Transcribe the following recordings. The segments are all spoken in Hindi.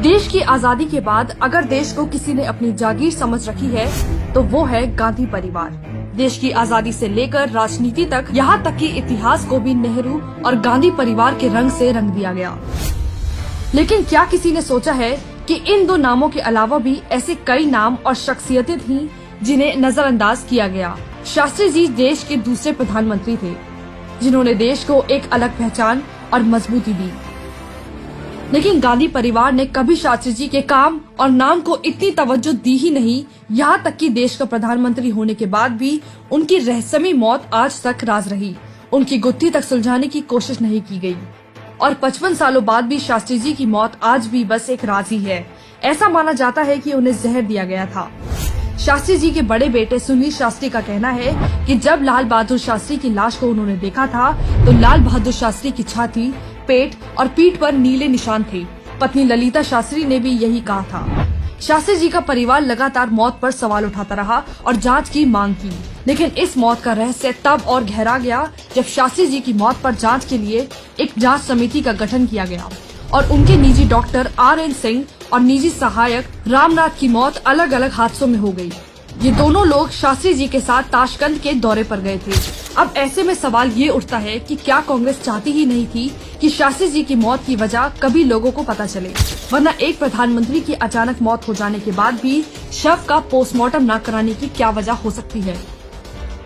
देश की आजादी के बाद अगर देश को किसी ने अपनी जागीर समझ रखी है तो वो है गांधी परिवार। देश की आजादी से लेकर राजनीति तक, यहाँ तक कि इतिहास को भी नेहरू और गांधी परिवार के रंग से रंग दिया गया। लेकिन क्या किसी ने सोचा है कि इन दो नामों के अलावा भी ऐसे कई नाम और शख्सियतें थीं जिन्हें नजरअंदाज किया गया। शास्त्री जी देश के दूसरे प्रधानमंत्री थे जिन्होंने देश को एक अलग पहचान और मजबूती दी। लेकिन गांधी परिवार ने कभी शास्त्री जी के काम और नाम को इतनी तवज्जो दी ही नहीं। यहाँ तक कि देश का प्रधानमंत्री होने के बाद भी उनकी रहस्यमयी मौत आज तक राज रही। उनकी गुत्थी तक सुलझाने की कोशिश नहीं की गई और 55 सालों बाद भी शास्त्री जी की मौत आज भी बस एक राज ही है। ऐसा माना जाता है कि उन्हें जहर दिया गया था। शास्त्री जी के बड़े बेटे सुनील शास्त्री का कहना है कि जब लाल बहादुर शास्त्री की लाश को उन्होंने देखा था तो लाल बहादुर शास्त्री की छाती, पेट और पीठ पर नीले निशान थे। पत्नी ललिता शास्त्री ने भी यही कहा था। शास्त्री जी का परिवार लगातार मौत पर सवाल उठाता रहा और जांच की मांग की, लेकिन इस मौत का रहस्य तब और गहरा गया जब शास्त्री जी की मौत पर जांच के लिए एक जांच समिति का गठन किया गया और उनके निजी डॉक्टर RN सिंह और निजी सहायक रामनाथ की मौत अलग अलग हादसों में हो गई। ये दोनों लोग शास्त्री जी के साथ ताशकंद के दौरे पर गए थे। अब ऐसे में सवाल ये उठता है कि क्या कांग्रेस चाहती ही नहीं थी कि शास्त्री जी की मौत की वजह कभी लोगों को पता चले, वरना एक प्रधानमंत्री की अचानक मौत हो जाने के बाद भी शव का पोस्टमार्टम न कराने की क्या वजह हो सकती है।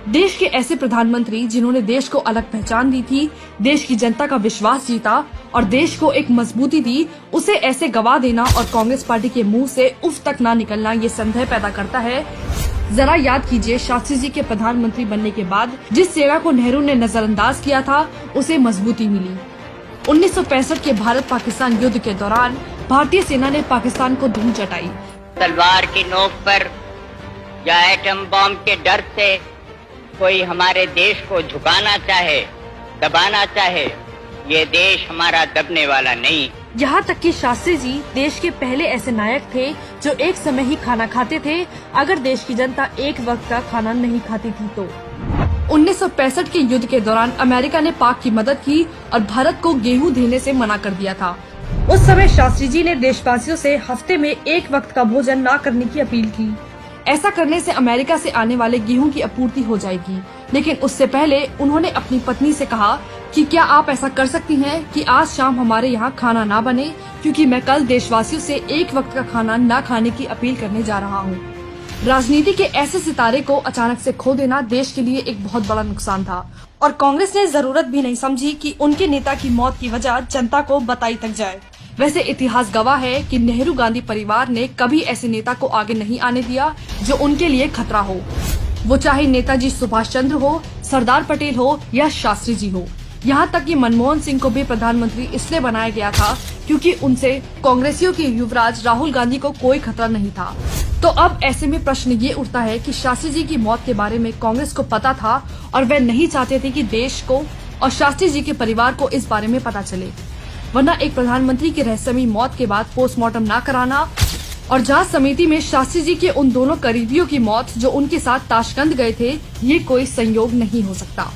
देश के ऐसे प्रधानमंत्री जिन्होंने देश को अलग पहचान दी थी, देश की जनता का विश्वास जीता और देश को एक मजबूती दी, उसे ऐसे गवा देना और कांग्रेस पार्टी के मुंह से उफ तक ना निकलना ये संदेह पैदा करता है। जरा याद कीजिए, शास्त्री जी के प्रधानमंत्री बनने के बाद जिस सेना को नेहरू ने नजरअंदाज किया था उसे मजबूती मिली। 1965 के भारत पाकिस्तान युद्ध के दौरान भारतीय सेना ने पाकिस्तान को धूल चटाई। तलवार की नोक पर या एटम बम के डर से कोई हमारे देश को झुकाना चाहे, दबाना चाहे, ये देश हमारा दबने वाला नहीं। यहाँ तक कि शास्त्री जी देश के पहले ऐसे नायक थे जो एक समय ही खाना खाते थे अगर देश की जनता एक वक्त का खाना नहीं खाती थी तो। 1965 के युद्ध के दौरान अमेरिका ने पाक की मदद की और भारत को गेहूं देने से मना कर दिया था। उस समय शास्त्री जी ने देशवासियों से हफ्ते में एक वक्त का भोजन न करने की अपील की। ऐसा करने से अमेरिका से आने वाले गेहूं की आपूर्ति हो जाएगी। लेकिन उससे पहले उन्होंने अपनी पत्नी से कहा कि क्या आप ऐसा कर सकती हैं कि आज शाम हमारे यहाँ खाना ना बने, क्योंकि मैं कल देशवासियों से एक वक्त का खाना न खाने की अपील करने जा रहा हूँ। राजनीति के ऐसे सितारे को अचानक से खो देना देश के लिए एक बहुत बड़ा नुकसान था और कांग्रेस ने जरूरत भी नहीं समझी कि उनके नेता की मौत की वजह जनता को बताई तक जाए। वैसे इतिहास गवाह है कि नेहरू गांधी परिवार ने कभी ऐसे नेता को आगे नहीं आने दिया जो उनके लिए खतरा हो, वो चाहे नेताजी सुभाष चंद्र हो, सरदार पटेल हो या शास्त्री जी हो। यहाँ तक कि मनमोहन सिंह को भी प्रधानमंत्री इसलिए बनाया गया था क्योंकि उनसे कांग्रेसियों के युवराज राहुल गांधी को कोई खतरा नहीं था। तो अब ऐसे में प्रश्न ये उठता है कि शास्त्री जी की मौत के बारे में कांग्रेस को पता था और वह नहीं चाहते थे कि देश को और शास्त्री जी के परिवार को इस बारे में पता चले, वरना एक प्रधानमंत्री की रहस्यमयी मौत के बाद पोस्टमार्टम न कराना और जांच समिति में शास्त्री जी के उन दोनों करीबियों की मौत जो उनके साथ ताशकंद गए थे, ये कोई संयोग नहीं हो सकता।